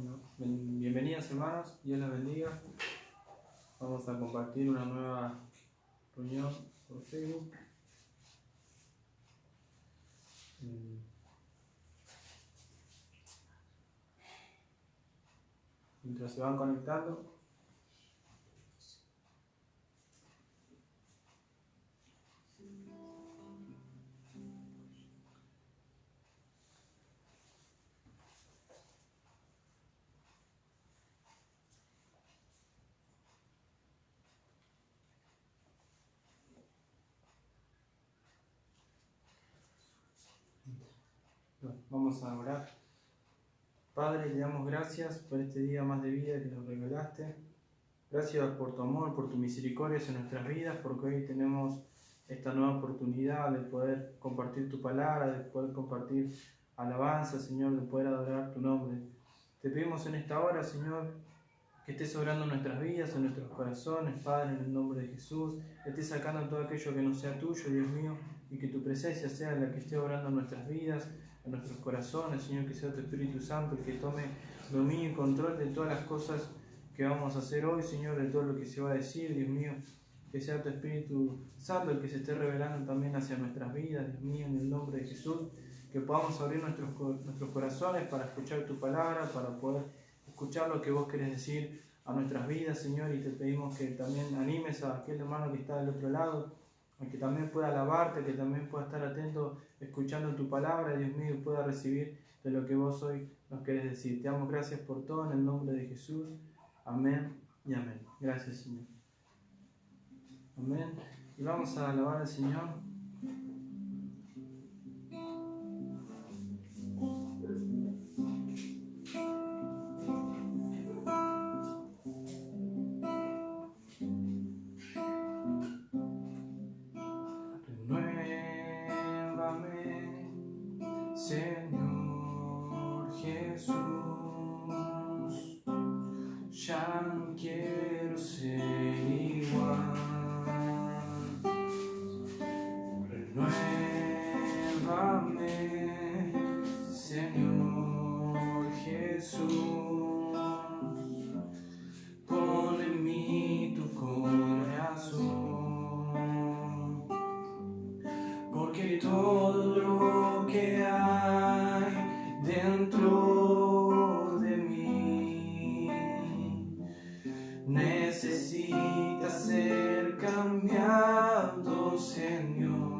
Bueno, bienvenidas hermanos, Dios las bendiga. Vamos a compartir una nueva reunión por Facebook. Mientras se van conectando, vamos a orar. Padre, te damos gracias por este día más de vida que nos regalaste. Gracias por tu amor, por tu misericordia en nuestras vidas, porque hoy tenemos esta nueva oportunidad de poder compartir tu palabra, de poder compartir alabanza, Señor, de poder adorar tu nombre. Te pedimos en esta hora, Señor, que estés obrando en nuestras vidas, en nuestros corazones, Padre, en el nombre de Jesús. Que estés sacando todo aquello que no sea tuyo, Dios mío, y que tu presencia sea la que esté obrando en nuestras vidas, en nuestros corazones, Señor, que sea tu Espíritu Santo el que tome dominio y control de todas las cosas que vamos a hacer hoy, Señor, de todo lo que se va a decir, Dios mío. Que sea tu Espíritu Santo el que se esté revelando también hacia nuestras vidas, Dios mío, en el nombre de Jesús. Que podamos abrir nuestros corazones para escuchar tu palabra, para poder escuchar lo que vos querés decir a nuestras vidas, Señor, y te pedimos que también animes a aquel hermano que está del otro lado, a que también pueda alabarte, que también pueda estar atento escuchando tu palabra, Dios mío, y pueda recibir de lo que vos hoy nos querés decir. Te damos gracias por todo en el nombre de Jesús. Amén y amén. Gracias, Señor. Amén. Y vamos a alabar al Señor. Señor Jesús, ya no quiero ser igual. Renuévame, Señor Jesús, pon en mí tu corazón, porque todo lo que hay dentro de mí necesita ser cambiado, Señor,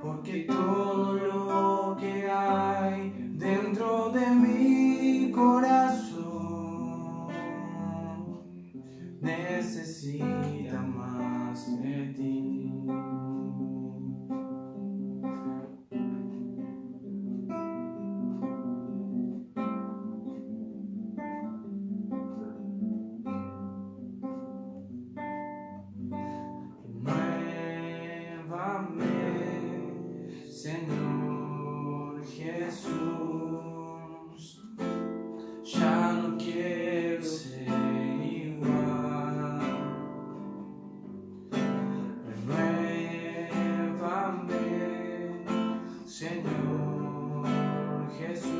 porque todo lo que hay dentro de mi corazón necesita más de ti. Señor Jesús, ya no quiero ser igual. Renuévame, Señor Jesús,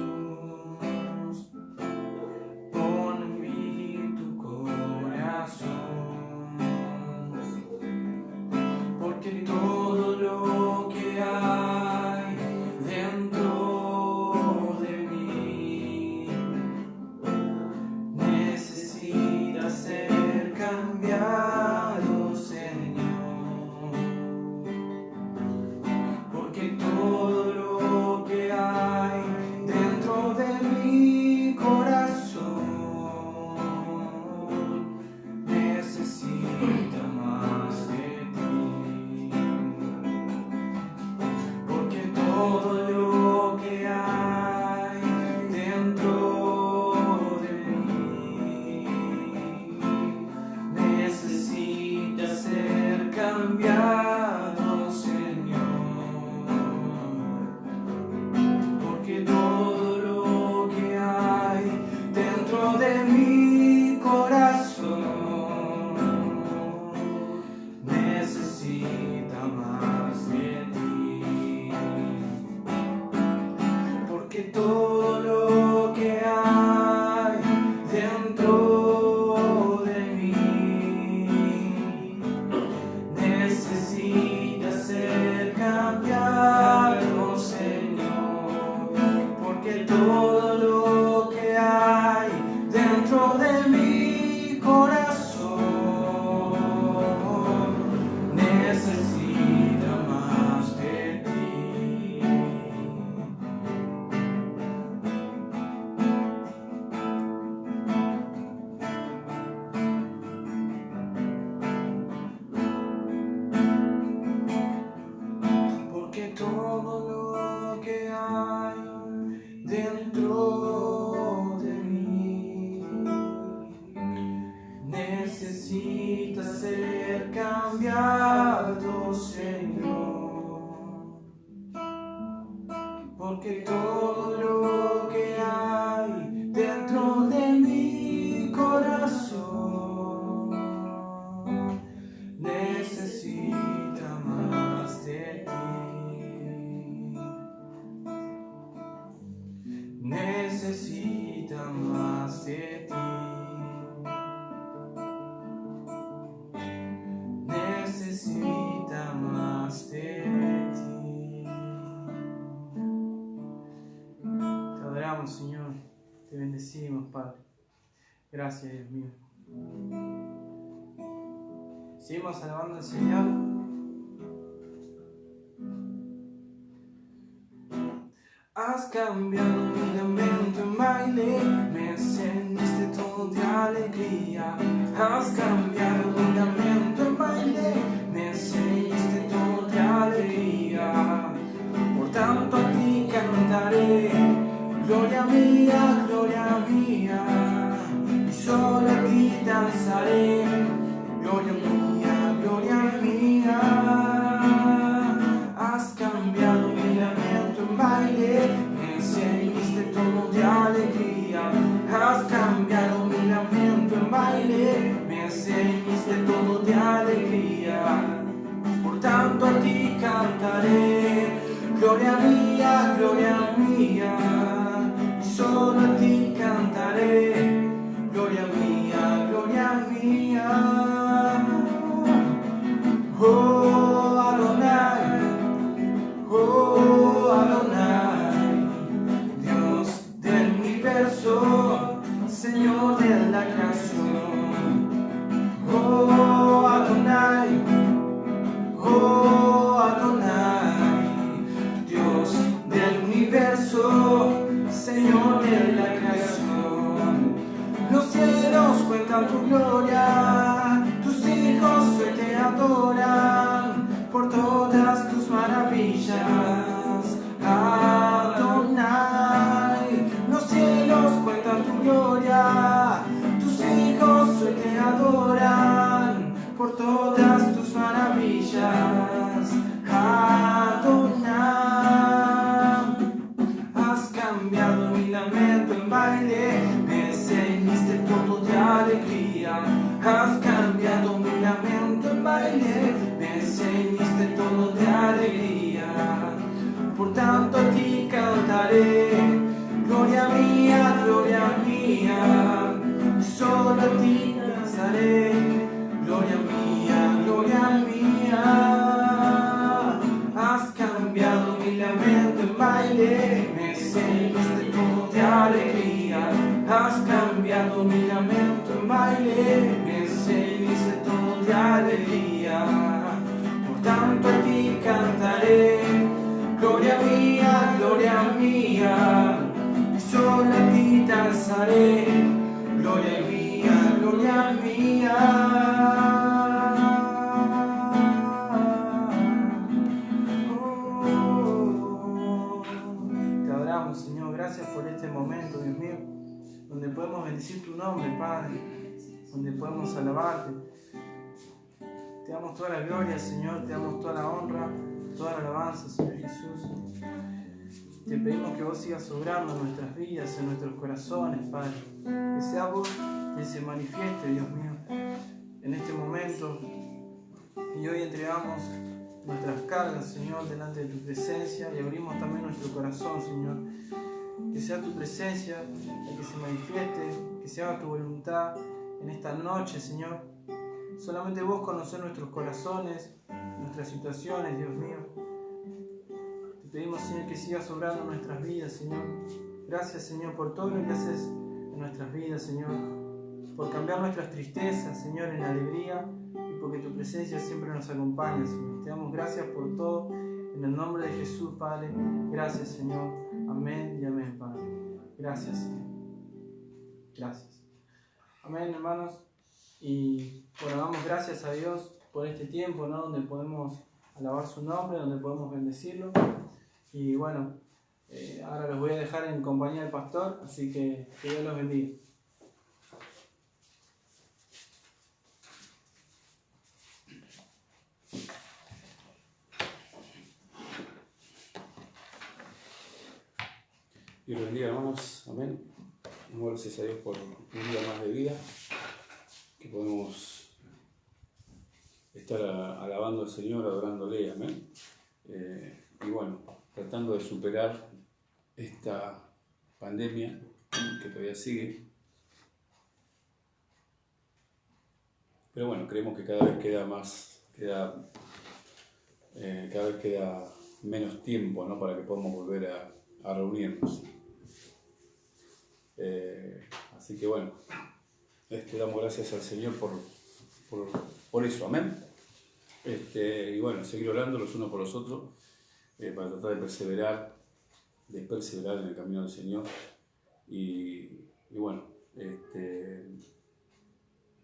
pon en mí tu corazón, porque todo lo que hay necesita ser cambiado, Señor, porque todo lo que hay dentro de mi corazón necesita más de ti. Necesita más de ti. Necesita más de ti. Te adoramos, Señor. Te bendecimos, Padre. Gracias, Dios mío. Seguimos alabando al Señor. Has cambiado mi lamento en baile, me encendiste todo de alegría. Has cambiado mi lamento en baile, me encendiste todo de alegría. Por tanto a ti cantaré, gloria mía, y solo a ti danzaré, gloria mía, gloria mía. Has cambiado mi lamento en baile, me encendiste todo de alegría. Has cambiado mi lamento en baile, me encendiste todo de alegría. Por tanto a ti cantaré, gloria mía, y solo a ti cantaré, gloria mía, gloria mía. Oh Adonai, oh Adonai, Dios del universo, Señor de la creación. Oh Adonai, oh Adonai, Dios del universo, Señor de la creación. Los cielos cuentan tu gloria, tus hijos hoy te adoran por todas tus maravillas, Adonai. Los cielos cuentan tu gloria, tus hijos hoy te adoran por todas tus maravillas, Adonai. Has cambiado mi lamento en baile, me encendiste todo de alegría. Has cambiado mi lamento en baile, me encendiste todo de alegría. Por tanto a ti cantaré, gloria mía, solo a ti danzaré, gloria mía, gloria mía. Has cambiado mi lamento en baile, me encendiste todo de alegría. Has cambiado mi lamento en baile, me encendiste todo de alegría. Por tanto a ti cantaré, gloria mía, y solo a ti danzaré, gloria mía, gloria mía. Te adoramos, Señor. Gracias por este momento, Dios mío, donde podemos bendecir tu nombre, Padre, donde podemos alabarte. Te damos toda la gloria, Señor, te damos toda la honra, toda la alabanza, Señor Jesús. Te pedimos que vos sigas obrando en nuestras vidas, en nuestros corazones, Padre. Que sea vos quien se manifieste, Dios mío, en este momento. Y hoy entregamos nuestras cargas, Señor, delante de tu presencia y abrimos también nuestro corazón, Señor. Que sea tu presencia la que se manifieste, que se haga tu voluntad en esta noche, Señor. Solamente vos conocés nuestros corazones, nuestras situaciones, Dios mío. Te pedimos, Señor, que sigas obrando en nuestras vidas, Señor. Gracias, Señor, por todo lo que haces en nuestras vidas, Señor. Por cambiar nuestras tristezas, Señor, en alegría y porque tu presencia siempre nos acompaña, Señor. Te damos gracias por todo. En el nombre de Jesús, Padre. Gracias, Señor. Amén y amén, Padre. Gracias, Señor. Gracias. Amén, hermanos. Y bueno, damos gracias a Dios por este tiempo, ¿no? Donde podemos alabar su nombre, donde podemos bendecirlo. Y bueno, ahora los voy a dejar en compañía del pastor, así que Dios los bendiga. Dios los bendiga, hermanos. Amén. Damos gracias a Dios por un día más de vida, que podemos estar alabando al Señor, adorándole. Amén. Y bueno, tratando de superar esta pandemia que todavía sigue. Pero bueno, creemos que cada vez queda menos tiempo, ¿no? Para que podamos volver a reunirnos. Así que bueno, damos gracias al Señor por eso, amén. Y bueno, seguir orando los unos por los otros para tratar de perseverar en el camino del Señor y bueno,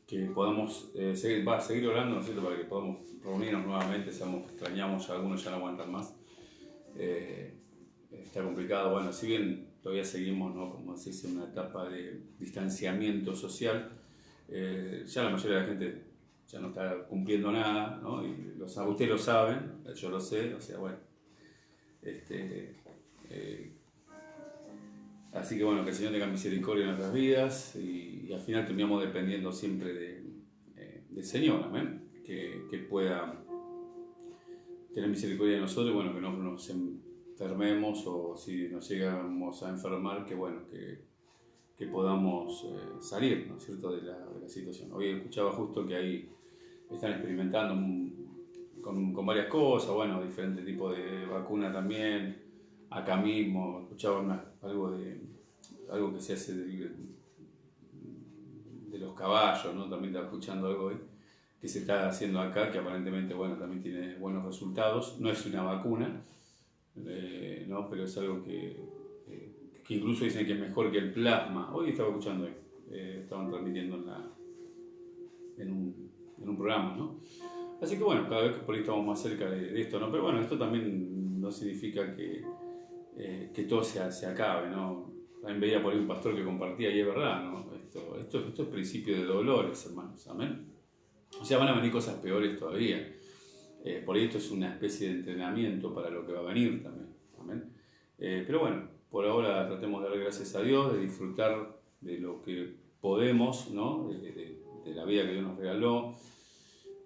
que podamos seguir orando, ¿no es cierto?, para que podamos reunirnos nuevamente. Sabemos que extrañamos, algunos ya no aguantan más. Está complicado, bueno, si bien todavía seguimos, ¿no?, como se dice, en una etapa de distanciamiento social, ya la mayoría de la gente ya no está cumpliendo nada, ¿no? Y ustedes lo saben, yo lo sé, o sea, bueno, así que bueno, que el Señor tenga misericordia en nuestras vidas y al final terminamos dependiendo siempre del Señor, amén, que pueda tener misericordia de nosotros y bueno, que no nos enfermemos, o si nos llegamos a enfermar, que bueno, que podamos salir, ¿no es cierto?, de la situación. Hoy escuchaba justo que ahí están experimentando con varias cosas, bueno, diferentes tipos de vacuna también. Acá mismo escuchaba algo que se hace de los caballos, ¿no? También estaba escuchando algo hoy que se está haciendo acá, que aparentemente, bueno, también tiene buenos resultados. No es una vacuna, ¿no? Pero es algo que incluso dicen que es mejor que el plasma. Hoy estaba escuchando, estaban transmitiendo en un programa, ¿no? Así que bueno, cada vez que por ahí estamos más cerca de esto, ¿no? Pero bueno, esto también no significa que todo se acabe, ¿no? También veía por ahí un pastor que compartía, y es verdad, ¿no? Esto es principio de dolores, hermanos, amén. O sea, van a venir cosas peores todavía. Por ahí esto es una especie de entrenamiento para lo que va a venir también, amén. Pero bueno, por ahora tratemos de dar gracias a Dios, de disfrutar de lo que podemos, ¿no? De la vida que Dios nos regaló,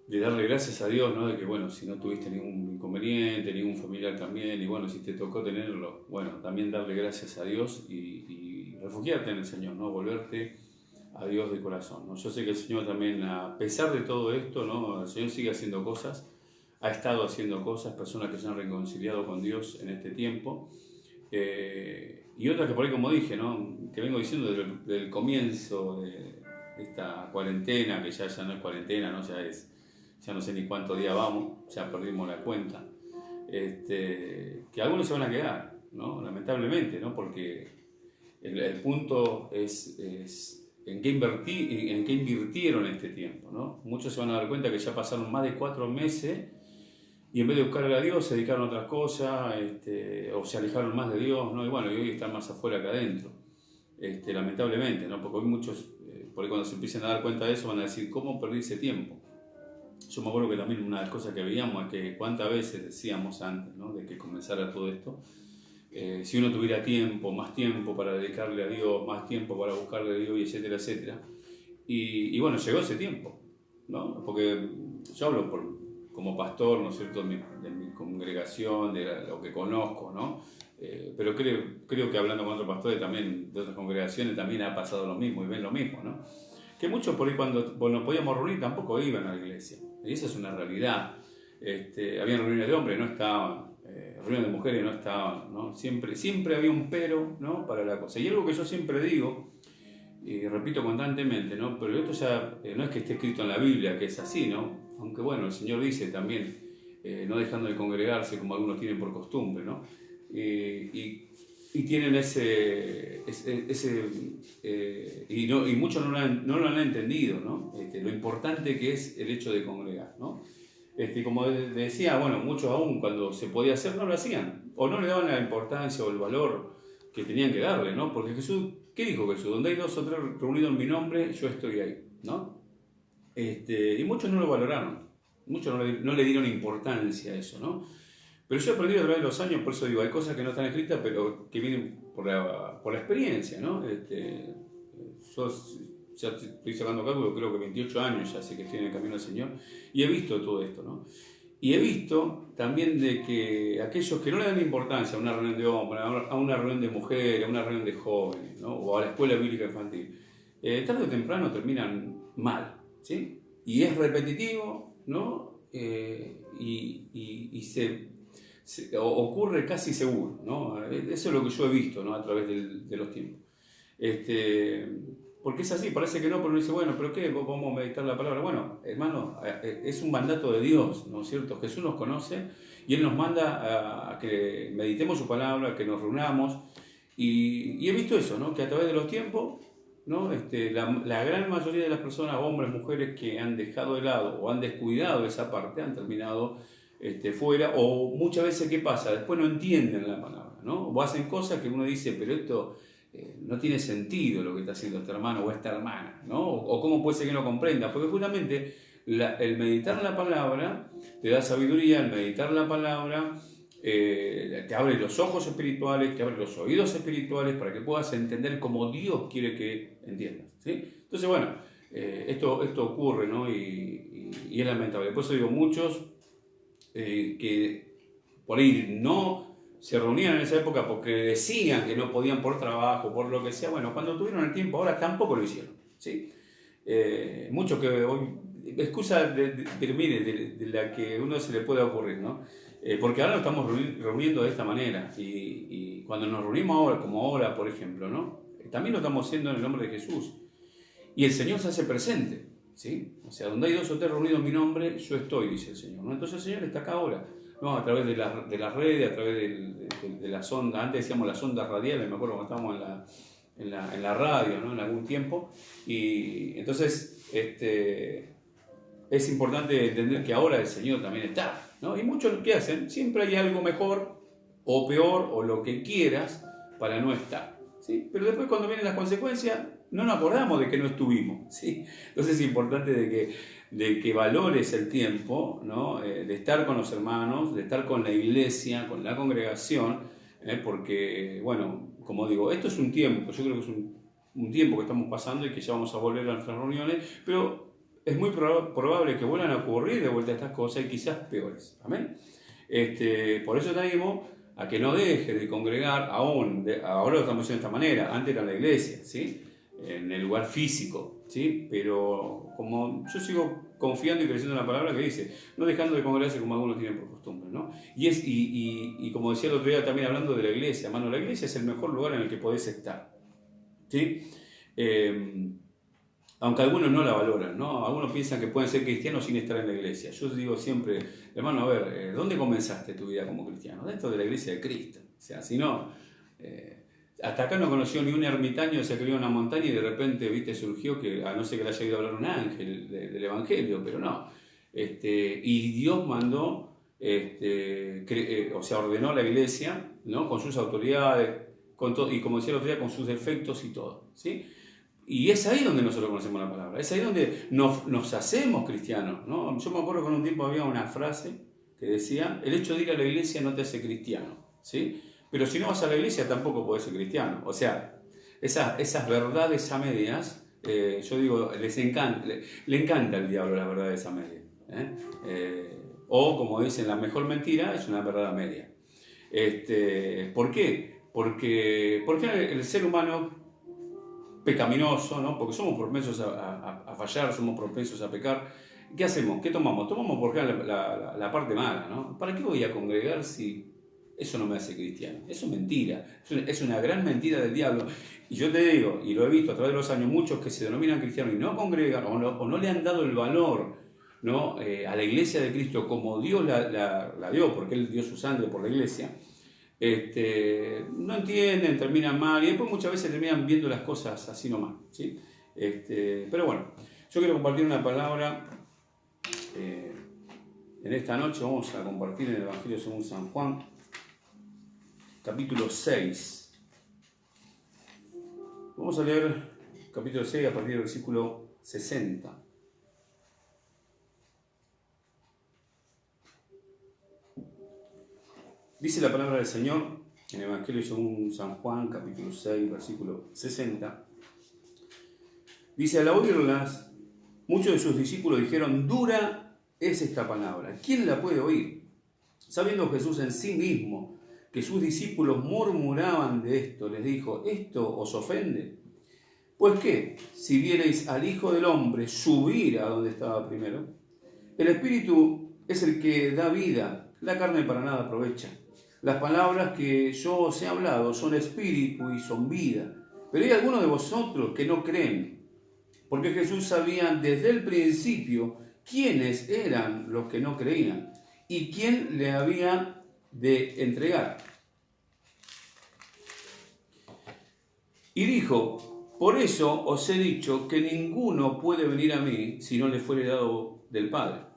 de darle gracias a Dios, ¿no? De que, bueno, si no tuviste ningún inconveniente, ningún familiar también, y bueno, si te tocó tenerlo, bueno, también darle gracias a Dios y refugiarte en el Señor, ¿no? Volverte a Dios de corazón, ¿no? Yo sé que el Señor también, a pesar de todo esto, ¿no?, el Señor sigue haciendo cosas, ha estado haciendo cosas, personas que se han reconciliado con Dios en este tiempo, y otras que por ahí, como dije, ¿no?, que vengo diciendo desde el comienzo de esta cuarentena, que ya no es cuarentena, ¿no?, ya no sé ni cuántos días vamos, ya perdimos la cuenta, que algunos se van a quedar, ¿no?, lamentablemente, ¿no?, porque el punto es en qué invirtieron este tiempo, ¿no? Muchos se van a dar cuenta que ya pasaron más de 4 meses y en vez de buscarle a Dios se dedicaron a otras cosas, o se alejaron más de Dios, ¿no? Y bueno, y hoy están más afuera que adentro, lamentablemente, ¿no? Porque hoy muchos, por ahí cuando se empiecen a dar cuenta de eso, van a decir, ¿cómo perdí ese tiempo? Yo me acuerdo que también una de las cosas que veíamos es que cuántas veces decíamos antes, ¿no?, de que comenzara todo esto, si uno tuviera más tiempo para dedicarle a Dios, más tiempo para buscarle a Dios, y etcétera, etcétera. Y bueno, llegó ese tiempo, ¿no? Porque yo hablo como pastor, ¿no es cierto?, de mi congregación, de lo que conozco, ¿no? Pero creo que hablando con otros pastores también de otras congregaciones también ha pasado lo mismo y ven lo mismo, ¿no? Que muchos por ahí cuando nos podíamos reunir tampoco iban a la iglesia, y esa es una realidad. Habían reuniones de hombres, no estaban, reuniones de mujeres no estaban, ¿no? Siempre había un pero, ¿no?, para la cosa. Y algo que yo siempre digo, y repito constantemente, ¿no?, pero esto ya no es que esté escrito en la Biblia, que es así, ¿no? Aunque bueno, el Señor dice también, no dejando de congregarse como algunos tienen por costumbre, ¿no? Y tienen y muchos no lo han entendido, ¿no? Lo importante que es el hecho de congregar, ¿no? Como decía, bueno, muchos aún cuando se podía hacer no lo hacían, o no le daban la importancia o el valor que tenían que darle, ¿no? Porque Jesús, ¿qué dijo Jesús? Donde hay 2 o 3 reunidos en mi nombre, yo estoy ahí, ¿no? Y muchos no lo valoraron, muchos no le dieron importancia a eso, ¿no? Pero yo he aprendido a través de los años, por eso digo, hay cosas que no están escritas, pero que vienen por la experiencia, ¿no? Yo ya estoy sacando cálculo, creo que 28 años ya sé que estoy en el camino del Señor, y he visto todo esto, ¿no? Y he visto también de que aquellos que no le dan importancia a una reunión de hombres, a una reunión de mujeres, a una reunión de jóvenes, ¿no? O a la escuela bíblica infantil, tarde o temprano terminan mal, ¿sí? Y es repetitivo, ¿no? Y ocurre casi seguro, ¿no? Eso es lo que yo he visto, ¿no? A través de los tiempos. Porque es así, parece que no, pero uno dice, bueno, ¿pero qué? ¿Vamos a meditar la palabra? Bueno, hermano, es un mandato de Dios, ¿no es cierto? Jesús nos conoce y Él nos manda a que meditemos su palabra, que nos reunamos. Y he visto eso, ¿no? Que a través de los tiempos, ¿no? La gran mayoría de las personas, hombres, mujeres, que han dejado de lado o han descuidado esa parte, han terminado fuera, o muchas veces, ¿qué pasa? Después no entienden la palabra, ¿no? O hacen cosas que uno dice, pero esto no tiene sentido lo que está haciendo este hermano o esta hermana, ¿no? O cómo puede ser que no comprenda, porque justamente el meditar la palabra te da sabiduría, el meditar la palabra te abre los ojos espirituales, te abre los oídos espirituales para que puedas entender como Dios quiere que entiendas, ¿sí? Entonces, bueno, esto ocurre, ¿no? Y es lamentable. Por eso digo, muchos que por ahí no se reunían en esa época porque decían que no podían por trabajo, por lo que sea. Bueno, cuando tuvieron el tiempo, ahora tampoco lo hicieron, ¿sí? Muchos que hoy, excusa de la que uno se le puede ocurrir, ¿no? Porque ahora nos estamos reuniendo de esta manera y cuando nos reunimos ahora, como ahora, por ejemplo, ¿no? También lo estamos haciendo en el nombre de Jesús. Y el Señor se hace presente, ¿sí? O sea, donde hay 2 o 3 reunidos en mi nombre, yo estoy, dice el Señor, ¿no? Entonces el Señor está acá ahora, ¿no? A través de las redes, a través de las ondas. Antes decíamos las ondas radiales, me acuerdo cuando estábamos en la radio, ¿no? En algún tiempo. Y entonces es importante entender que ahora el Señor también está, ¿no? Y muchos que hacen, siempre hay algo mejor o peor o lo que quieras para no estar, ¿sí? Pero después cuando vienen las consecuencias no nos acordamos de que no estuvimos, ¿sí? Entonces es importante de que valores el tiempo, ¿no? De estar con los hermanos, de estar con la iglesia, con la congregación, porque, bueno, como digo, esto es un tiempo, yo creo que es un tiempo que estamos pasando y que ya vamos a volver a nuestras reuniones, pero es muy probable que vuelvan a ocurrir de vuelta estas cosas y quizás peores, ¿amén? Por eso te animo a que no dejes de congregar aún, ahora lo estamos haciendo de esta manera, antes era la iglesia, ¿sí? En el lugar físico, ¿sí? Pero como yo sigo confiando y creciendo en la palabra que dice, no dejando de congregarse como algunos tienen por costumbre, ¿no? Y como decía el otro día también hablando de la iglesia, hermano, la iglesia es el mejor lugar en el que podés estar, ¿sí? Aunque algunos no la valoran, ¿no? Algunos piensan que pueden ser cristianos sin estar en la iglesia. Yo digo siempre, hermano, a ver, ¿dónde comenzaste tu vida como cristiano? Dentro de la iglesia de Cristo. O sea, si no, hasta acá no conoció ni un ermitaño, se crió en una montaña y de repente, viste, surgió que, a no ser que le haya ido a hablar un ángel del evangelio, pero no. Y Dios mandó, o sea, ordenó la iglesia, ¿no? Con sus autoridades, y como decía el otro día, con sus defectos y todo, ¿sí? Y es ahí donde nosotros conocemos la palabra, es ahí donde nos hacemos cristianos, ¿no? Yo me acuerdo que en un tiempo había una frase que decía, el hecho de ir a la iglesia no te hace cristiano, ¿sí? Pero si no vas a la iglesia tampoco podés ser cristiano. O sea, esas verdades a medias, yo digo, le encanta al diablo las verdades a medias. O como dicen, la mejor mentira es una verdad a media. ¿Por qué? Porque el ser humano pecaminoso, ¿no? Porque somos propensos a fallar, somos propensos a pecar. ¿Qué hacemos? ¿Qué tomamos? Tomamos por ejemplo la parte mala, ¿no? ¿Para qué voy a congregar si eso no me hace cristiano? Eso es mentira, es una gran mentira del diablo. Y yo te digo, y lo he visto a través de los años, muchos que se denominan cristianos y no congregan o no le han dado el valor, ¿no? A la iglesia de Cristo como Dios la dio, porque Él dio su sangre por la iglesia. No entienden, terminan mal y después muchas veces terminan viendo las cosas así nomás, ¿sí? Pero bueno, yo quiero compartir una palabra en esta noche. Vamos a compartir en el Evangelio según San Juan, capítulo 6. Vamos a leer capítulo 6 a partir del versículo 60. Dice la palabra del Señor: en el Evangelio según San Juan, capítulo 6, versículo 60. Dice, al oírlas, muchos de sus discípulos dijeron, dura es esta palabra, ¿quién la puede oír? Sabiendo Jesús en sí mismo que sus discípulos murmuraban de esto, les dijo, ¿esto os ofende? Pues qué, si vierais al Hijo del Hombre subir a donde estaba primero, el Espíritu es el que da vida, la carne para nada aprovecha. Las palabras que yo os he hablado son espíritu y son vida, pero hay algunos de vosotros que no creen, porque Jesús sabía desde el principio quiénes eran los que no creían y quién le había de entregar. Y dijo, por eso os he dicho que ninguno puede venir a mí si no le fuere dado del Padre.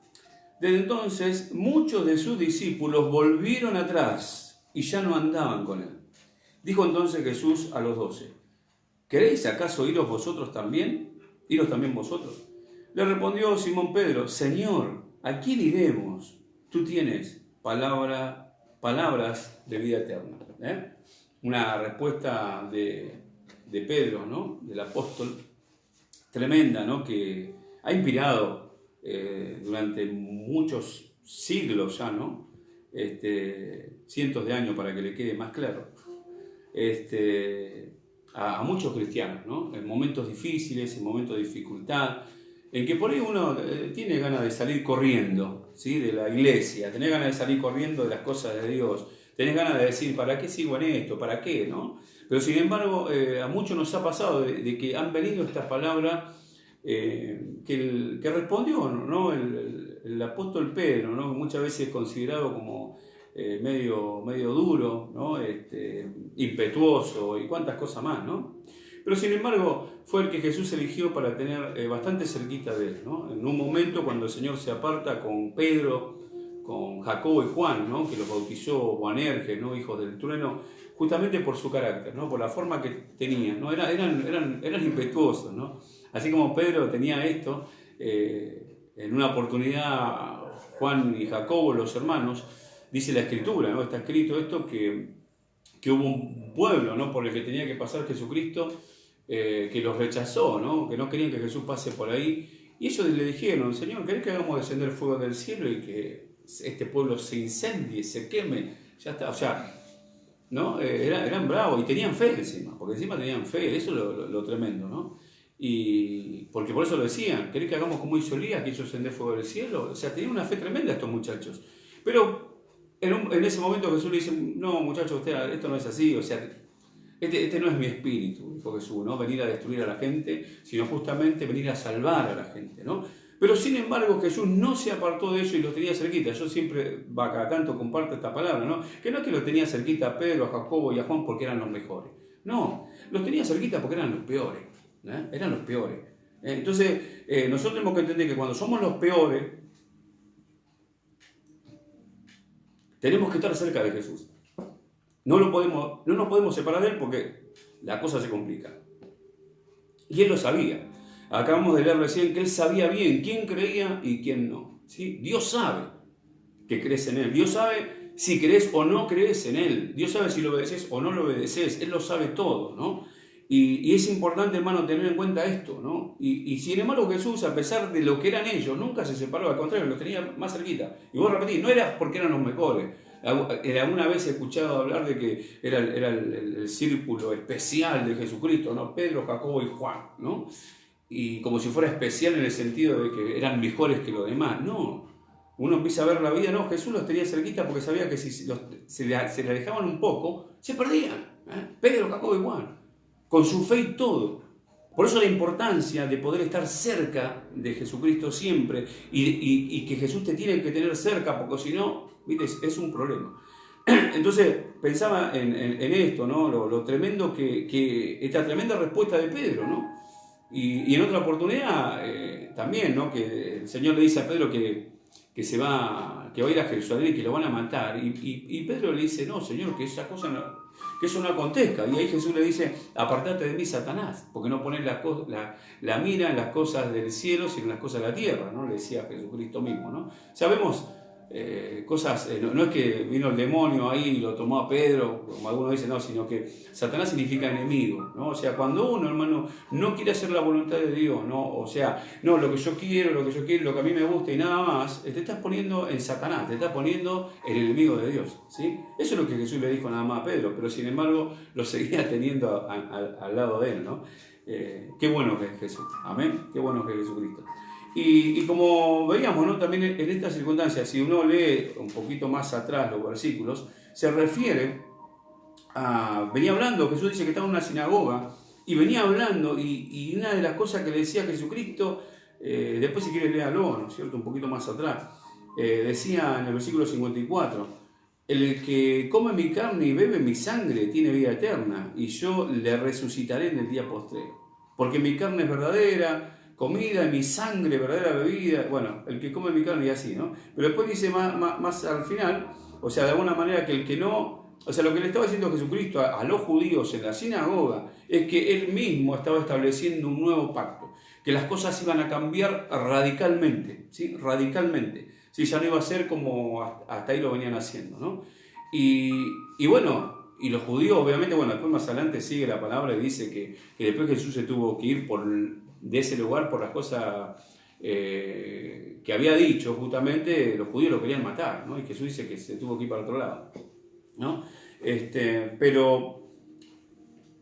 Desde entonces muchos de sus discípulos volvieron atrás y ya no andaban con él. Dijo entonces Jesús a los 12, ¿queréis acaso iros vosotros también? ¿Iros también vosotros? Le respondió Simón Pedro, Señor, ¿a quién iremos? Tú tienes palabras de vida eterna. Una respuesta de Pedro, ¿no? Del apóstol, tremenda, ¿no? Que ha inspirado durante muchos siglos ya, ¿no? Cientos de años para que le quede más claro, a muchos cristianos, ¿no? En momentos difíciles, en momentos de dificultad, en que por ahí uno tiene ganas de salir corriendo, ¿sí? De la iglesia, tenés ganas de salir corriendo de las cosas de Dios, tenés ganas de decir, ¿para qué sigo en esto? ¿Para qué? ¿No? Pero sin embargo, a muchos nos ha pasado de que han venido estas palabras que respondió, ¿no? el apóstol Pedro, ¿no? Muchas veces considerado como medio duro, ¿no? Impetuoso y cuantas cosas más, ¿no? Pero sin embargo fue el que Jesús eligió para tener bastante cerquita de él, ¿no? En un momento cuando el Señor se aparta con Pedro, con Jacobo y Juan, ¿no? Que los bautizó Boanerges, ¿no? Hijos del trueno, justamente por su carácter, ¿no? Por la forma que tenían, ¿no? Eran impetuosos, ¿no? Así como Pedro tenía esto, en una oportunidad Juan y Jacobo, los hermanos, dice la Escritura, ¿no? Está escrito esto que hubo un pueblo, ¿no? Por el que tenía que pasar Jesucristo, que los rechazó, ¿no? Que no querían que Jesús pase por ahí. Y ellos le dijeron, Señor, ¿querés que hagamos descender fuego del cielo y que este pueblo se incendie, se queme? Ya está, o sea, ¿no? Eran bravos y tenían fe encima, porque encima tenían fe, eso es lo tremendo, ¿no? Y porque por eso lo decían, ¿querés que hagamos como hizo Elías, que hizo descender fuego del cielo? O sea, tenían una fe tremenda estos muchachos. Pero en ese momento Jesús le dice, no muchachos, esto no es así, o sea, este no es mi espíritu, dijo Jesús, ¿no? Venir a destruir a la gente, sino justamente venir a salvar a la gente, ¿no? Pero sin embargo Jesús no se apartó de ellos y los tenía cerquita. Yo siempre, cada tanto comparto esta palabra, ¿no? Que no es que los tenía cerquita a Pedro, a Jacobo y a Juan porque eran los mejores. No, los tenía cerquita porque eran los peores, ¿eh? Eran los peores. Entonces, nosotros tenemos que entender que cuando somos los peores, tenemos que estar cerca de Jesús. No nos podemos separar de Él porque la cosa se complica. Y Él lo sabía. Acabamos de leer recién que Él sabía bien quién creía y quién no. ¿Sí? Dios sabe que crees en Él. Dios sabe si crees o no crees en Él. Dios sabe si lo obedeces o no lo obedeces. Él lo sabe todo, ¿no? Y es importante, hermano, tener en cuenta esto, ¿no? Y sin embargo Jesús, a pesar de lo que eran ellos, nunca se separó, al contrario, los tenía más cerquita. Y vos repetís, no era porque eran los mejores. Alguna vez he escuchado hablar de que era el círculo especial de Jesucristo, ¿no? Pedro, Jacobo y Juan, ¿no? Y como si fuera especial en el sentido de que eran mejores que los demás. No, uno empieza a ver la vida, no, Jesús los tenía cerquita porque sabía que si se le alejaban un poco, se perdían, ¿eh? Pedro, Jacobo y Juan, con su fe y todo. Por eso la importancia de poder estar cerca de Jesucristo siempre y que Jesús te tiene que tener cerca, porque si no, ¿viste? Es un problema. Entonces pensaba en esto, ¿no? Lo tremendo que esta tremenda respuesta de Pedro, ¿no? Y en otra oportunidad también, ¿no? Que el Señor le dice a Pedro que va a ir a Jerusalén y que lo van a matar. Y Pedro le dice, no, Señor, que eso no acontezca. Y ahí Jesús le dice, apartate de mí, Satanás, porque no pones la mira en las cosas del cielo, sino en las cosas de la tierra, ¿no? Le decía Jesucristo mismo, ¿no? Sabemos cosas, no es que vino el demonio ahí y lo tomó a Pedro, como algunos dicen, no, sino que Satanás significa enemigo, ¿no? O sea, cuando uno, hermano, no quiere hacer la voluntad de Dios, ¿no? O sea, no, lo que yo quiero, lo que a mí me gusta y nada más, te estás poniendo en Satanás, te estás poniendo el enemigo de Dios, ¿sí? Eso es lo que Jesús le dijo nada más a Pedro, pero sin embargo lo seguía teniendo al lado de él, ¿no? Qué bueno que es Jesús, amén, qué bueno que es Jesucristo. Y como veíamos, ¿no? También en estas circunstancias, si uno lee un poquito más atrás los versículos, se refiere a... Venía hablando, Jesús dice que estaba en una sinagoga, y venía hablando, y una de las cosas que le decía Jesucristo, después si quieres léalo, ¿no es cierto?, un poquito más atrás, decía en el versículo 54, el que come mi carne y bebe mi sangre tiene vida eterna, y yo le resucitaré en el día postrero, porque mi carne es verdadera comida, y mi sangre, verdadera bebida. Bueno, el que come mi carne y así, ¿no? Pero después dice más al final, o sea, de alguna manera que el que no... O sea, lo que le estaba diciendo Jesucristo a los judíos en la sinagoga es que él mismo estaba estableciendo un nuevo pacto, que las cosas iban a cambiar radicalmente, ¿sí? Radicalmente. Sí, ya no iba a ser como hasta ahí lo venían haciendo, ¿no? Y bueno, y los judíos, obviamente, bueno, después más adelante sigue la palabra y dice que después Jesús se tuvo que ir de ese lugar por las cosas que había dicho, justamente los judíos lo querían matar, ¿no? Y Jesús dice que se tuvo que ir para otro lado, ¿no? Pero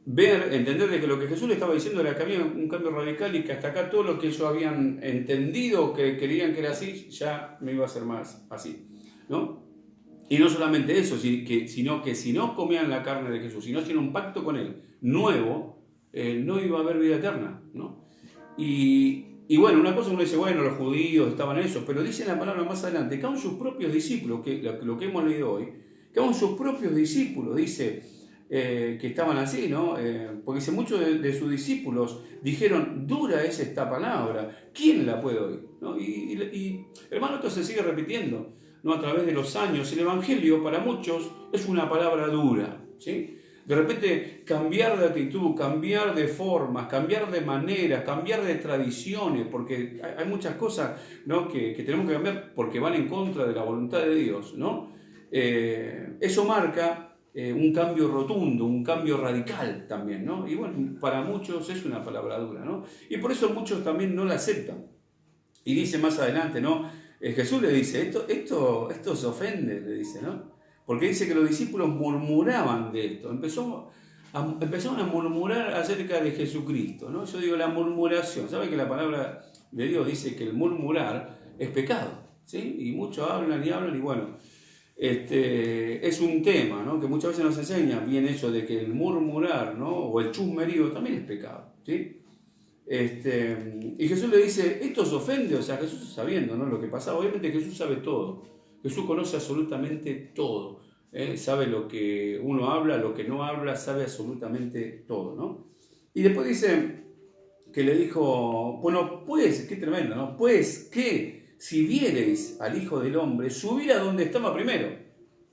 entender de que lo que Jesús le estaba diciendo era que había un cambio radical y que hasta acá todo lo que ellos habían entendido, que creían que era así, ya no iba a ser más así, ¿no? Y no solamente eso, sino que si no comían la carne de Jesús, si no hacían un pacto con Él nuevo, no iba a haber vida eterna, ¿no? Y bueno, una cosa uno dice, bueno, los judíos estaban en eso, pero dice la palabra más adelante, que aún sus propios discípulos, que lo que hemos leído hoy, que aún sus propios discípulos, dice, que estaban así, ¿no? Porque dice, muchos de sus discípulos dijeron, dura es esta palabra, ¿quién la puede oír? ¿No? Y hermano, esto se sigue repitiendo, ¿no? A través de los años. El Evangelio para muchos es una palabra dura, ¿sí? De repente cambiar de actitud, cambiar de formas, cambiar de maneras, cambiar de tradiciones, porque hay muchas cosas, ¿no? que tenemos que cambiar porque van en contra de la voluntad de Dios, ¿no? Eso marca un cambio rotundo, un cambio radical también, ¿no? Y bueno, para muchos es una palabra dura, ¿no? Y por eso muchos también no la aceptan. Y dice más adelante, ¿no? Jesús le dice, esto se ofende, le dice, ¿no? Porque dice que los discípulos murmuraban de esto, empezaron a murmurar acerca de Jesucristo, ¿no? Yo digo la murmuración, ¿sabe que la palabra de Dios dice que el murmurar es pecado? ¿Sí? Y muchos hablan y bueno, es un tema, ¿no? Que muchas veces nos enseña bien eso de que el murmurar, ¿no? O el chusmerío también es pecado, ¿sí? Y Jesús le dice, esto os ofende, o sea, Jesús sabiendo, ¿no? Lo que pasaba, obviamente Jesús sabe todo, Jesús conoce absolutamente todo, sabe lo que uno habla, lo que no habla, sabe absolutamente todo, ¿no? Y después dice que le dijo, bueno, pues, qué tremendo, ¿no? Pues que si viereis al Hijo del Hombre subir a donde estaba primero,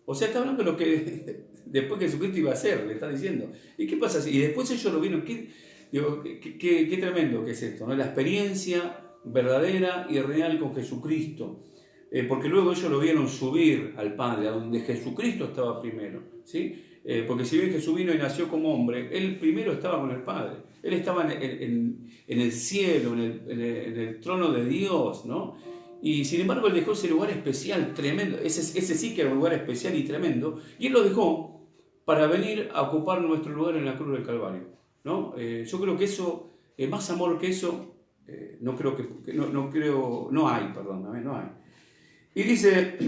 o sea, está hablando de lo que después Jesucristo iba a hacer, le está diciendo. ¿Y qué pasa? Y después ellos lo vieron, qué tremendo que es esto, ¿no? La experiencia verdadera y real con Jesucristo. Porque luego ellos lo vieron subir al Padre, a donde Jesucristo estaba primero, ¿sí? Porque si bien Jesús vino y nació como hombre, Él primero estaba con el Padre. Él estaba en el cielo, en el trono de Dios, ¿no? Y sin embargo Él dejó ese lugar especial, tremendo, ese sí que era un lugar especial y tremendo, y Él lo dejó para venir a ocupar nuestro lugar en la cruz del Calvario, ¿no? Yo creo que eso, más amor que eso, no hay. Y dice,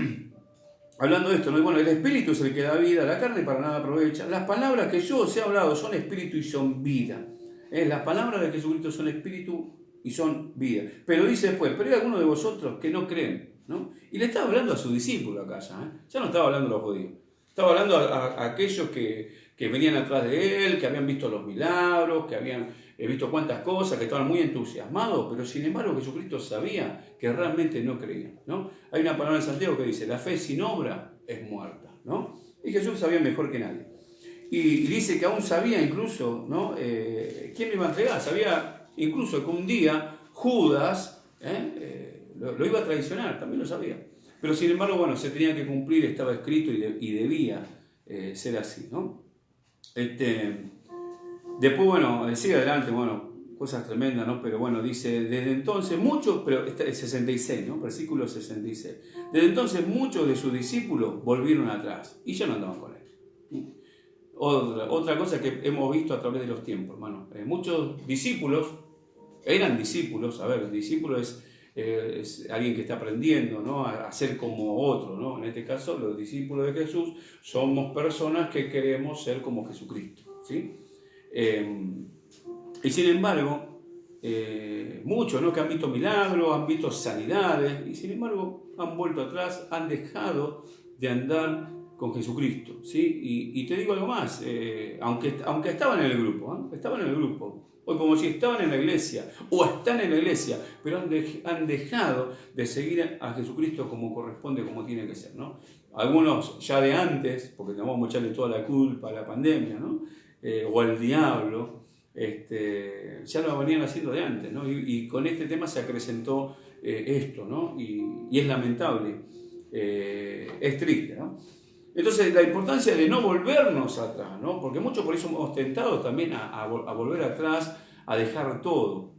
hablando de esto, ¿no? Bueno, el espíritu es el que da vida, la carne para nada aprovecha. Las palabras que yo os he hablado son espíritu y son vida. Las palabras de Jesucristo son espíritu y son vida. Pero dice después, pero hay algunos de vosotros que no creen, ¿no? Y le estaba hablando a sus discípulos acá ya no estaba hablando a los judíos. Estaba hablando a aquellos que venían atrás de él, que habían visto los milagros, que habían visto cuántas cosas, que estaban muy entusiasmados, pero sin embargo Jesucristo sabía que realmente no creían, ¿no? Hay una palabra en Santiago que dice, la fe sin obra es muerta, ¿no? Y Jesús sabía mejor que nadie. Y dice que aún sabía incluso, ¿no? ¿Quién lo iba a entregar? Sabía incluso que un día Judas lo iba a traicionar, también lo sabía. Pero sin embargo, bueno, se tenía que cumplir, estaba escrito y debía ser así, ¿no? Después, bueno, sigue adelante, bueno, cosas tremendas, ¿no? Pero bueno, dice, desde entonces muchos, pero está el 66, ¿no? Versículo 66. Desde entonces muchos de sus discípulos volvieron atrás y ya no andaban con él. Otra cosa que hemos visto a través de los tiempos, hermano. Muchos discípulos eran discípulos, a ver, discípulo es alguien que está aprendiendo, ¿no? A ser como otro, ¿no? En este caso, los discípulos de Jesús somos personas que queremos ser como Jesucristo, ¿sí? Y sin embargo, muchos, ¿no? Que han visto milagros, han visto sanidades, y sin embargo han vuelto atrás, han dejado de andar con Jesucristo, ¿sí? Y te digo algo más, aunque estaban en el grupo, estaban en el grupo, o como si estaban en la iglesia, o están en la iglesia, pero han dejado de seguir a Jesucristo como corresponde, como tiene que ser, ¿no? Algunos ya de antes, porque no vamos a echarle toda la culpa a la pandemia, ¿no? O al diablo, ya lo venían haciendo de antes, ¿no? Y con este tema se acrecentó esto, ¿no? Y es lamentable, es triste, ¿no? Entonces, la importancia de no volvernos atrás, ¿no? Porque muchos por eso hemos tentado también a volver atrás, a dejar todo,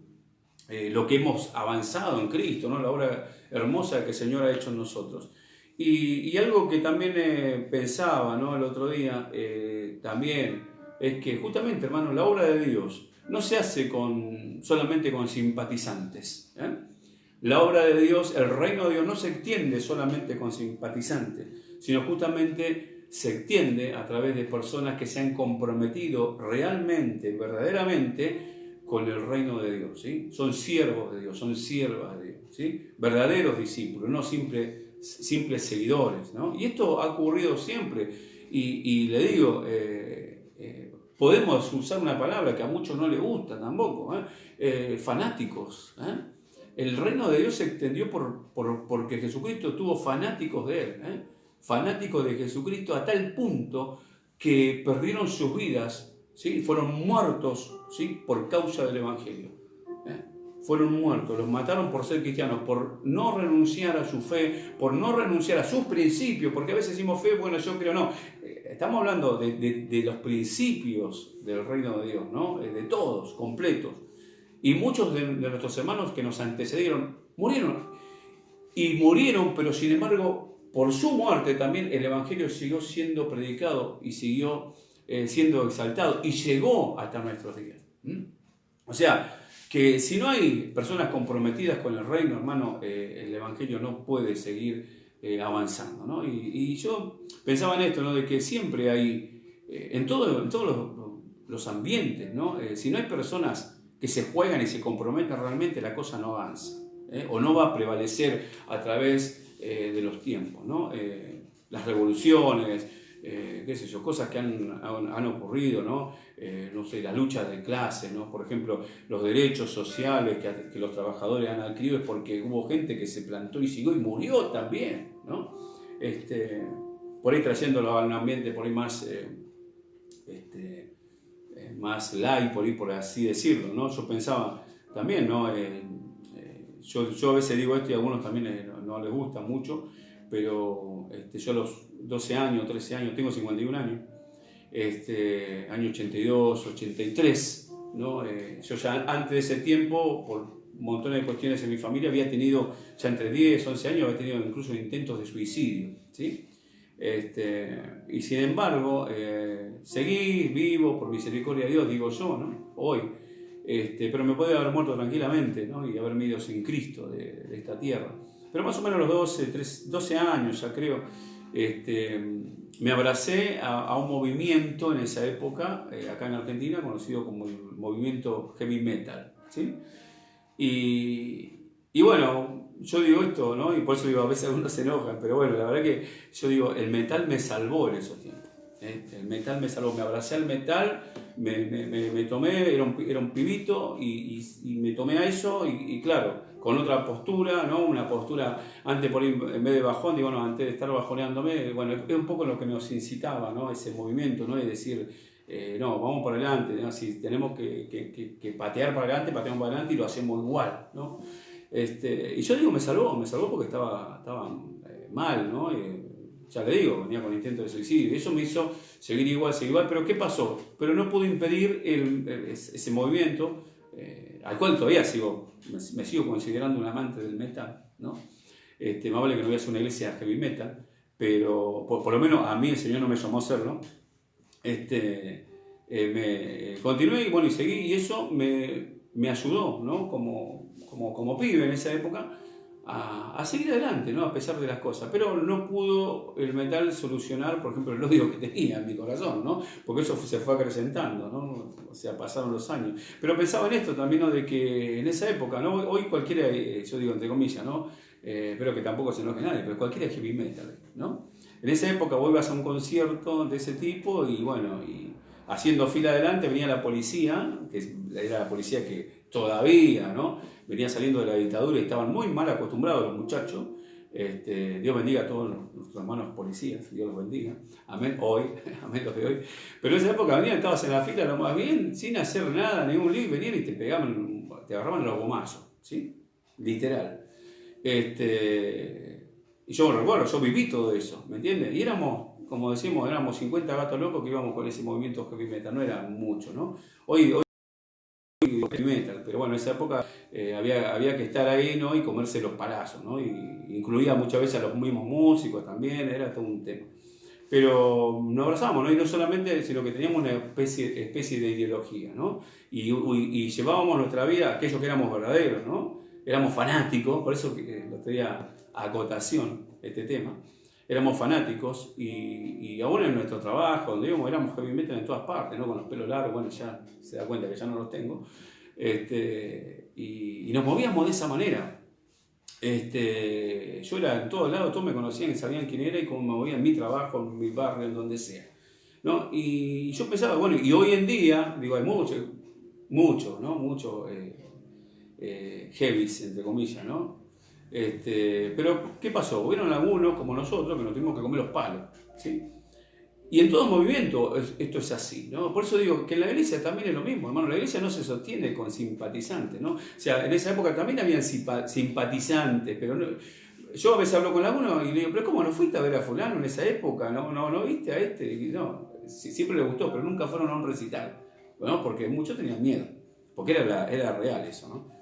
lo que hemos avanzado en Cristo, ¿no? La obra hermosa que el Señor ha hecho en nosotros. Y algo que también pensaba, ¿no? El otro día, también, es que justamente, hermano, la obra de Dios no se hace solamente con simpatizantes, ¿eh? La obra de Dios, el reino de Dios no se extiende solamente con simpatizantes, sino justamente se extiende a través de personas que se han comprometido realmente, verdaderamente, con el reino de Dios, ¿sí? Son siervos de Dios, son siervas de Dios, ¿sí? Verdaderos discípulos, no simples seguidores, ¿no? Y esto ha ocurrido siempre, y le digo, podemos usar una palabra que a muchos no les gusta tampoco, fanáticos, El reino de Dios se extendió porque Jesucristo tuvo fanáticos de Él, fanáticos de Jesucristo a tal punto que perdieron sus vidas, ¿sí? Fueron muertos, ¿sí? Por causa del Evangelio. Fueron muertos, los mataron por ser cristianos, por no renunciar a su fe, por no renunciar a sus principios, porque a veces decimos fe, bueno, yo creo no. Estamos hablando de los principios del reino de Dios, ¿no? De todos, completos. Y muchos de nuestros hermanos que nos antecedieron murieron. Y murieron, pero sin embargo, por su muerte también el Evangelio siguió siendo predicado y siguió siendo exaltado y llegó hasta nuestros días. O sea, que si no hay personas comprometidas con el reino, hermano, el Evangelio no puede seguir avanzando, ¿no? Y yo pensaba en esto, ¿no? De que siempre hay, en todos los ambientes, ¿no? Si no hay personas que se juegan y se comprometen realmente, la cosa no avanza, o no va a prevalecer a través de los tiempos, ¿no? Las revoluciones, qué sé yo, cosas que han ocurrido, ¿no? No sé, la lucha de clases, ¿no? Por ejemplo, los derechos sociales que los trabajadores han adquirido es porque hubo gente que se plantó y siguió y murió también, ¿no? Por ahí trayéndolo a un ambiente por ahí más light, por así decirlo, ¿no? Yo pensaba también, ¿no? Yo a veces digo esto y a algunos también no les gusta mucho, pero yo a los 12 años, 13 años, tengo 51 años, año 82, 83, ¿no? Yo ya antes de ese tiempo, por montones de cuestiones en mi familia, había tenido, ya entre 10, 11 años, había tenido incluso intentos de suicidio, ¿sí? Y sin embargo, seguí vivo por misericordia de Dios, digo yo, ¿no? Hoy, pero me puede haber muerto tranquilamente, ¿no? Y haberme ido sin Cristo de esta tierra. Pero más o menos a los 12 años, ya creo, me abracé a un movimiento en esa época, acá en Argentina, conocido como el movimiento heavy metal, ¿sí? Y bueno, yo digo esto, ¿no? Y por eso digo, a veces algunos se enojan, pero bueno, la verdad que yo digo, el metal me salvó en esos tiempos. El metal me salvó, me abracé al metal, me tomé, era un pibito y me tomé a eso y claro, con otra postura, ¿no? Una postura, antes por ahí, en vez de bajón, digo, no, antes de estar bajoneándome, bueno, es un poco lo que nos incitaba, ¿no? Ese movimiento, ¿no? Y decir, no, vamos para adelante, ¿no? Si tenemos que patear para adelante, pateamos para adelante y lo hacemos igual, ¿no? Y yo digo, me salvó porque estaba mal, ¿no? Ya le digo, venía con intento de suicidio. Y eso me hizo seguir igual. Pero ¿qué pasó? Pero no pude impedir ese movimiento, al cual todavía me sigo considerando un amante del metal, ¿no? Más vale que no voy a hacer una iglesia heavy metal, pero por lo menos a mí el Señor no me llamó a hacerlo. Me continué y bueno, y seguí, y eso me ayudó, ¿no? Como pibe en esa época, a seguir adelante, ¿no? A pesar de las cosas. Pero no pudo el metal solucionar, por ejemplo, el odio que tenía en mi corazón, ¿no? Porque eso se fue acrecentando, ¿no? O sea, pasaron los años. Pero pensaba en esto también, ¿no? De que en esa época, ¿no? Hoy cualquiera, yo digo entre comillas, ¿no? Espero que tampoco se enoje nadie, pero cualquiera es heavy metal, ¿no? En esa época vos ibas a un concierto de ese tipo y bueno, y haciendo fila adelante venía la policía, que era la policía que todavía, ¿no? Venía saliendo de la dictadura y estaban muy mal acostumbrados los muchachos. Dios bendiga a todos nuestros hermanos policías, Dios los bendiga. Amén, hoy, amén los de hoy. Pero en esa época venían, estabas en la fila lo más bien, sin hacer nada, ningún lío, venían y te pegaban, te agarraban los gomazos, ¿sí? Literal. Y yo recuerdo, yo viví todo eso, ¿me entiendes? Y éramos, como decimos, éramos 50 gatos locos que íbamos con ese movimiento heavy metal, no era mucho, ¿no? Hoy heavy metal, pero bueno, en esa época había que estar ahí, ¿no? Y comerse los palazos, ¿no? Y incluía muchas veces a los mismos músicos también, era todo un tema. Pero nos abrazábamos, ¿no? Y no solamente, sino que teníamos una especie de ideología, ¿no? Y llevábamos nuestra vida, aquellos que éramos verdaderos, ¿no? Éramos fanáticos, por eso que lo tenía a acotación este tema. Éramos fanáticos y aún en nuestro trabajo, donde íbamos, éramos heavy metal en todas partes, ¿no? Con los pelos largos, bueno, ya se da cuenta que ya no los tengo. Y nos movíamos de esa manera. Yo era en todos lados, todos me conocían y sabían quién era y cómo me movía en mi trabajo, en mi barrio, en donde sea, ¿no? Y yo pensaba, bueno, y hoy en día, digo, hay mucho, ¿no? Mucho heavies, entre comillas, ¿no? Pero, ¿qué pasó? Hubieron algunos, como nosotros, que nos tuvimos que comer los palos, ¿sí? Y en todo movimiento esto es así, ¿no? Por eso digo que en la iglesia también es lo mismo, hermano. La iglesia no se sostiene con simpatizantes, ¿no? O sea, en esa época también habían simpatizantes, pero no, yo a veces hablo con alguno y le digo, pero ¿cómo no fuiste a ver a fulano en esa época? ¿No viste a este? Y no, siempre le gustó, pero nunca fueron a un recital, ¿no? Porque muchos tenían miedo, porque era real eso, ¿no?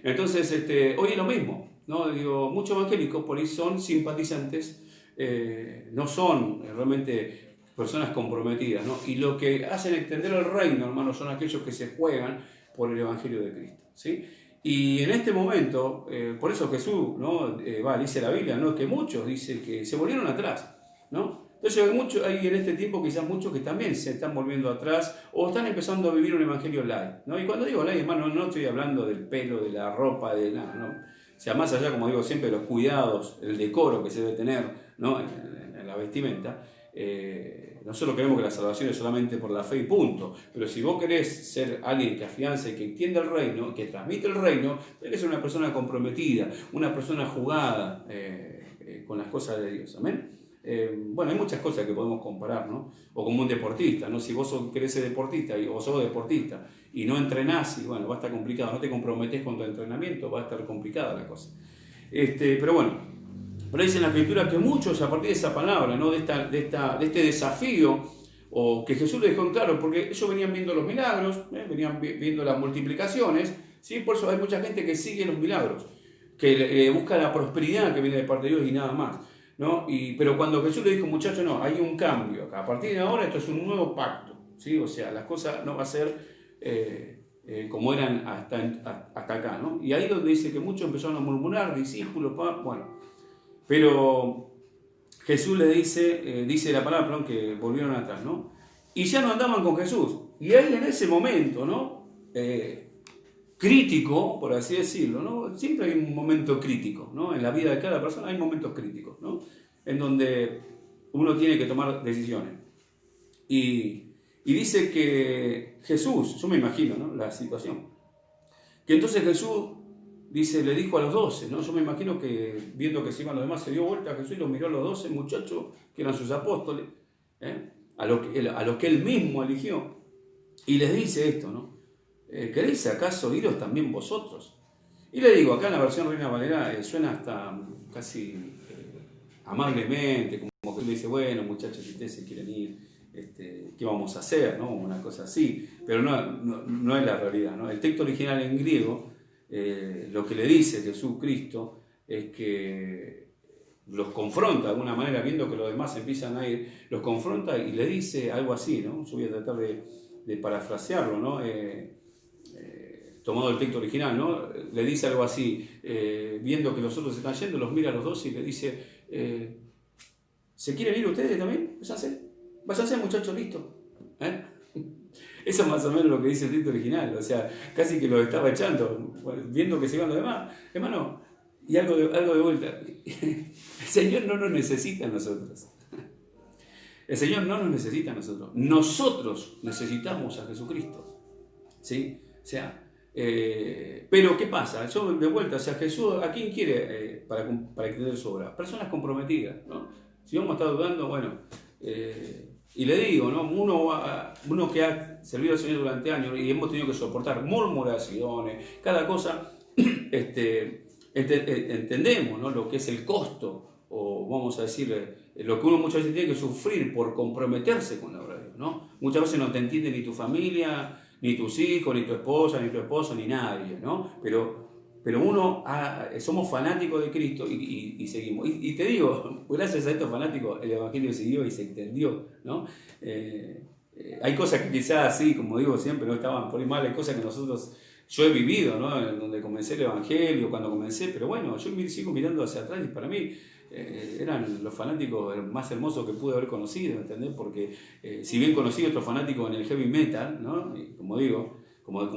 Entonces, hoy es lo mismo, ¿no? Digo, muchos evangélicos por ahí son simpatizantes, no son realmente personas comprometidas, ¿no? Y lo que hacen extender el reino, hermanos, son aquellos que se juegan por el Evangelio de Cristo, ¿sí? Y en este momento, por eso Jesús, ¿no? Dice la Biblia, ¿no? Que muchos, dice que se volvieron atrás, ¿no? Entonces hay en este tiempo quizás muchos que también se están volviendo atrás o están empezando a vivir un evangelio light, ¿no? Y cuando digo light, hermano, no estoy hablando del pelo, de la ropa, de nada, ¿no? O sea, más allá, como digo siempre, los cuidados, el decoro que se debe tener, ¿no? en la vestimenta, nosotros creemos que la salvación es solamente por la fe y punto, pero si vos querés ser alguien que afiance, que entienda el reino, que transmite el reino, tenés que ser una persona comprometida, una persona jugada con las cosas de Dios, ¿amén? Bueno, hay muchas cosas que podemos comparar, ¿no? O como un deportista, ¿no? Si vos querés ser deportista o sos deportista y no entrenás, y bueno, va a estar complicado, no te comprometés con tu entrenamiento, va a estar complicada la cosa. Pero bueno, pero dice en la Escritura que muchos a partir de esa palabra, ¿no? de este desafío, o que Jesús le dejó en claro, porque ellos venían viendo los milagros, venían viendo las multiplicaciones, ¿sí? Por eso hay mucha gente que sigue los milagros, que busca la prosperidad que viene de parte de Dios y nada más, ¿no? Pero cuando Jesús le dijo, muchachos, no, hay un cambio acá. A partir de ahora esto es un nuevo pacto, ¿sí? O sea, las cosas no va a ser como eran hasta acá, ¿no? Y ahí es donde dice que muchos empezaron a murmurar, discípulos, bueno. Pero Jesús le dice la palabra, perdón, que volvieron atrás, ¿no? Y ya no andaban con Jesús. Y ahí en ese momento, ¿no? Crítico, por así decirlo, ¿no? Siempre hay un momento crítico, ¿no? En la vida de cada persona hay momentos críticos, ¿no? En donde uno tiene que tomar decisiones. Y dice que Jesús, yo me imagino, ¿no? La situación, que entonces Jesús le dijo a los 12, ¿no? Yo me imagino que viendo que se iban los demás, se dio vuelta a Jesús y los miró a los 12 muchachos que eran sus apóstoles, a los que él mismo eligió, y les dice esto, ¿no? ¿Queréis acaso iros también vosotros? Y le digo, acá en la versión Reina Valera suena hasta casi amablemente, como que le dice, bueno, muchachos, si ustedes se quieren ir, ¿qué vamos a hacer? ¿No? Una cosa así, pero no es la realidad, ¿no? El texto original en griego, lo que le dice Jesucristo es que los confronta de alguna manera, viendo que los demás empiezan a ir, los confronta y le dice algo así, ¿no? Yo voy a tratar de parafrasearlo, ¿no? Tomado el texto original, ¿no? Le dice algo así, viendo que los otros están yendo, los mira a los dos y le dice, ¿se quieren ir ustedes también? Váyanse muchachos, listo. Eso es más o menos lo que dice el texto original, o sea, casi que los estaba echando, viendo que se iban los demás. Hermano, y algo de vuelta, el Señor no nos necesita a nosotros. El Señor no nos necesita a nosotros. Nosotros necesitamos a Jesucristo. ¿Sí? O sea, pero ¿qué pasa? Yo de vuelta, o sea, Jesús, ¿a quién quiere para extender su obra? Personas comprometidas, ¿no? Si vamos a estar dudando, bueno, y le digo, ¿no? Uno que ha servido al Señor durante años y hemos tenido que soportar murmuraciones, cada cosa, entendemos, ¿no? Lo que es el costo, o vamos a decir, lo que uno muchas veces tiene que sufrir por comprometerse con la obra de Dios, ¿no? Muchas veces no te entiende ni tu familia, ni tus hijos, ni tu esposa, ni tu esposo, ni nadie, ¿no? Pero somos fanáticos de Cristo y seguimos. Y te digo, gracias a estos fanáticos el Evangelio siguió y se extendió, ¿no? Hay cosas que quizás, sí, como digo siempre, no estaban por ahí mal, hay cosas que yo he vivido, ¿no? En donde comencé el Evangelio, cuando comencé, pero bueno, yo sigo mirando hacia atrás y para mí eran los fanáticos más hermosos que pude haber conocido, ¿entendés? Porque si bien conocí otros fanáticos en el heavy metal, ¿no? Y como digo, como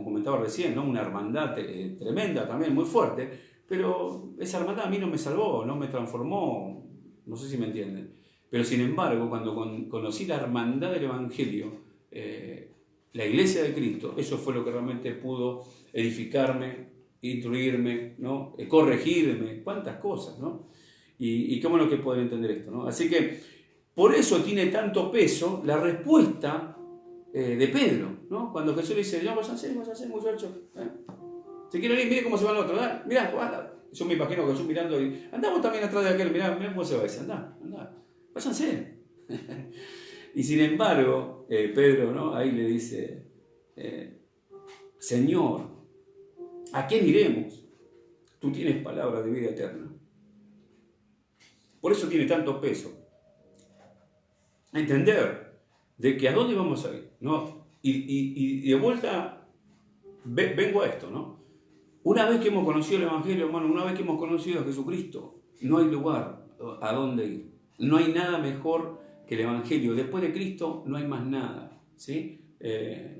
comentaba recién, ¿no? Una hermandad tremenda también, muy fuerte, pero esa hermandad a mí no me salvó, no me transformó, no sé si me entienden. Pero sin embargo, cuando conocí la hermandad del Evangelio, la iglesia de Cristo, eso fue lo que realmente pudo edificarme, instruirme, ¿no? Corregirme, cuántas cosas, ¿no? Y qué bueno que pueden entender esto, ¿no? Así que por eso tiene tanto peso la respuesta de Pedro, ¿no? Cuando Jesús le dice, ya váyanse muchachos, si quieren ir, miren cómo se va el otro, mirá, yo me imagino a Jesús mirando y andamos también atrás de aquel, mirá cómo se va ese, andá, váyanse. Y sin embargo, Pedro, ¿no? Ahí le dice, Señor, ¿a quién iremos? Tú tienes palabra de vida eterna. Por eso tiene tanto peso. Entender de que a dónde vamos a ir, ¿no? Y de vuelta vengo a esto, ¿no? Una vez que hemos conocido el Evangelio, hermano, una vez que hemos conocido a Jesucristo, no hay lugar a dónde ir. No hay nada mejor que el Evangelio. Después de Cristo no hay más nada, ¿sí?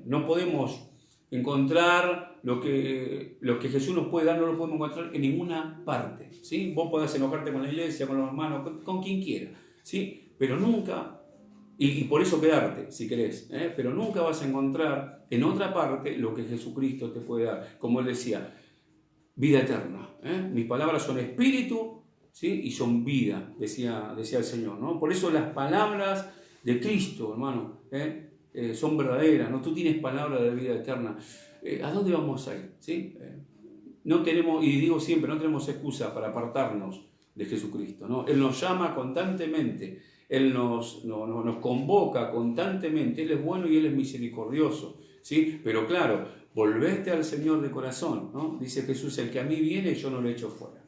No podemos encontrar lo que Jesús nos puede dar, no lo podemos encontrar en ninguna parte, ¿sí? Vos podés enojarte con la iglesia, con los hermanos, con quien quiera, ¿sí? Pero nunca, y por eso quedarte, si querés, pero nunca vas a encontrar en otra parte lo que Jesucristo te puede dar. Como él decía, vida eterna. Mis palabras son espíritu, ¿sí? Y son vida, decía el Señor, ¿no? Por eso las palabras de Cristo, hermano, son verdaderas, ¿no? Tú tienes palabra de vida eterna. ¿A dónde vamos a ir? ¿Sí? No tenemos, y digo siempre, no tenemos excusa para apartarnos de Jesucristo, ¿no? Él nos llama constantemente, Él nos convoca constantemente, Él es bueno y Él es misericordioso, ¿sí? Pero claro, volvete al Señor de corazón, ¿no? Dice Jesús, el que a mí viene, yo no lo echo fuera.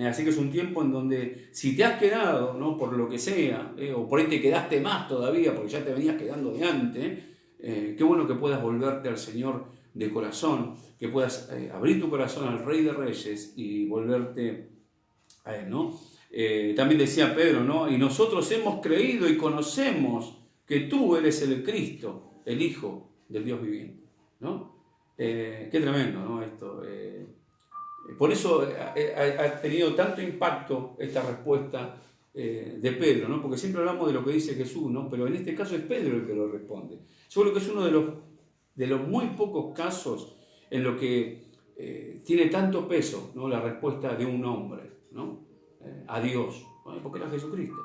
Así que es un tiempo en donde si te has quedado, ¿no? Por lo que sea, o por ahí te quedaste más todavía porque ya te venías quedando de antes, qué bueno que puedas volverte al Señor de corazón, que puedas abrir tu corazón al Rey de Reyes y volverte a Él, ¿no? También decía Pedro, ¿no? Y nosotros hemos creído y conocemos que tú eres el Cristo, el Hijo del Dios viviente, ¿no? Qué tremendo, ¿no? Esto. Por eso ha tenido tanto impacto esta respuesta de Pedro, ¿no? Porque siempre hablamos de lo que dice Jesús, ¿no? Pero en este caso es Pedro el que lo responde. Yo creo que es uno de los muy pocos casos en lo que tiene tanto peso, ¿no? La respuesta de un hombre, ¿no? A Dios, ¿no? Porque era Jesucristo,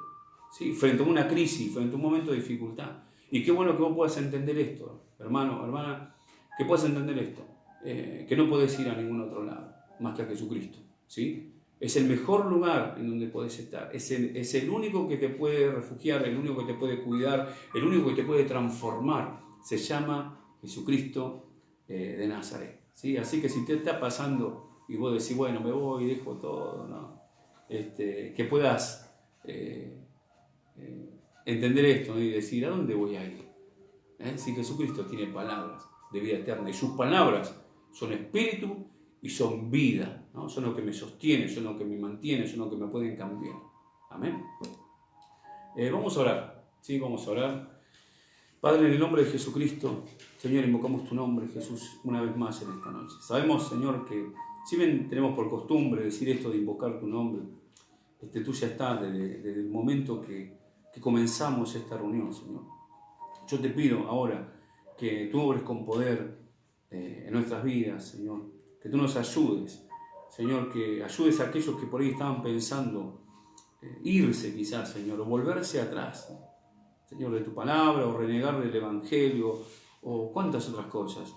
¿sí? Frente a una crisis, frente a un momento de dificultad. Y qué bueno que vos puedas entender esto, hermano, hermana, que puedas entender esto, que no podés ir a ningún otro lado más que a Jesucristo, ¿sí? Es el mejor lugar en donde podés estar. Es el único que te puede refugiar, el único que te puede cuidar, el único que te puede transformar. Se llama Jesucristo de Nazaret. ¿Sí? Así que si te está pasando y vos decís, bueno, me voy, dejo todo, ¿no? Que puedas entender esto, ¿no? Y decir, ¿a dónde voy a ir? Si Jesucristo tiene palabras de vida eterna y sus palabras son espíritu y son vida, ¿no? Son lo que me sostiene, son lo que me mantiene, son lo que me pueden cambiar. Amén. Vamos a orar, ¿sí? Vamos a orar. Padre, en el nombre de Jesucristo, Señor, invocamos tu nombre, Jesús, una vez más en esta noche. Sabemos, Señor, que si bien tenemos por costumbre decir esto de invocar tu nombre, tú ya estás desde el momento que comenzamos esta reunión, Señor. Yo te pido ahora que tú obres con poder en nuestras vidas, Señor, que tú nos ayudes, Señor, que ayudes a aquellos que por ahí estaban pensando irse quizás, Señor, o volverse atrás, Señor, de tu palabra, o renegar del Evangelio, o cuántas otras cosas.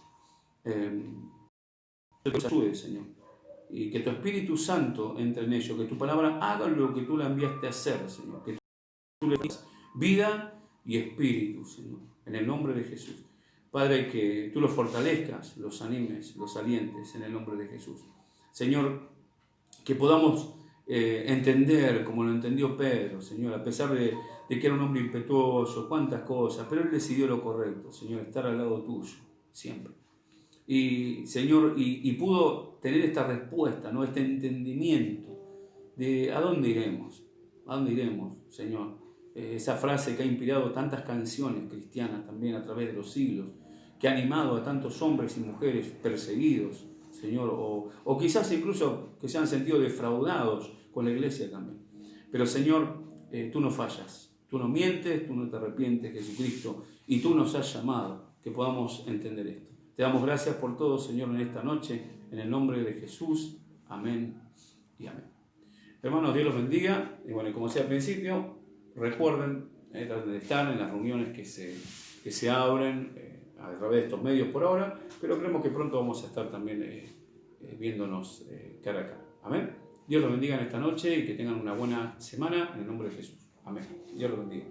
Que tú ayudes, Señor, y que tu Espíritu Santo entre en ello, que tu palabra haga lo que tú la enviaste a hacer, Señor, que tú le des vida y espíritu, Señor, en el nombre de Jesús. Padre, que tú los fortalezcas, los animes, los alientes, en el nombre de Jesús. Señor, que podamos entender como lo entendió Pedro, Señor, a pesar de que era un hombre impetuoso, cuántas cosas, pero él decidió lo correcto, Señor, estar al lado tuyo, siempre. Y, Señor, y pudo tener esta respuesta, ¿no? Este entendimiento de ¿a dónde iremos? ¿A dónde iremos, Señor? Esa frase que ha inspirado tantas canciones cristianas también a través de los siglos, que ha animado a tantos hombres y mujeres perseguidos, Señor, o quizás incluso que se han sentido defraudados con la iglesia también. Pero, Señor, tú no fallas, tú no mientes, tú no te arrepientes, Jesucristo, y tú nos has llamado, que podamos entender esto. Te damos gracias por todo, Señor, en esta noche, en el nombre de Jesús. Amén y amén. Hermanos, Dios los bendiga. Y bueno, como decía al principio, recuerden, traten de estar en las reuniones que se abren a través de estos medios por ahora, pero creemos que pronto vamos a estar también viéndonos cara a cara. Amén. Dios los bendiga en esta noche y que tengan una buena semana en el nombre de Jesús. Amén. Dios los bendiga.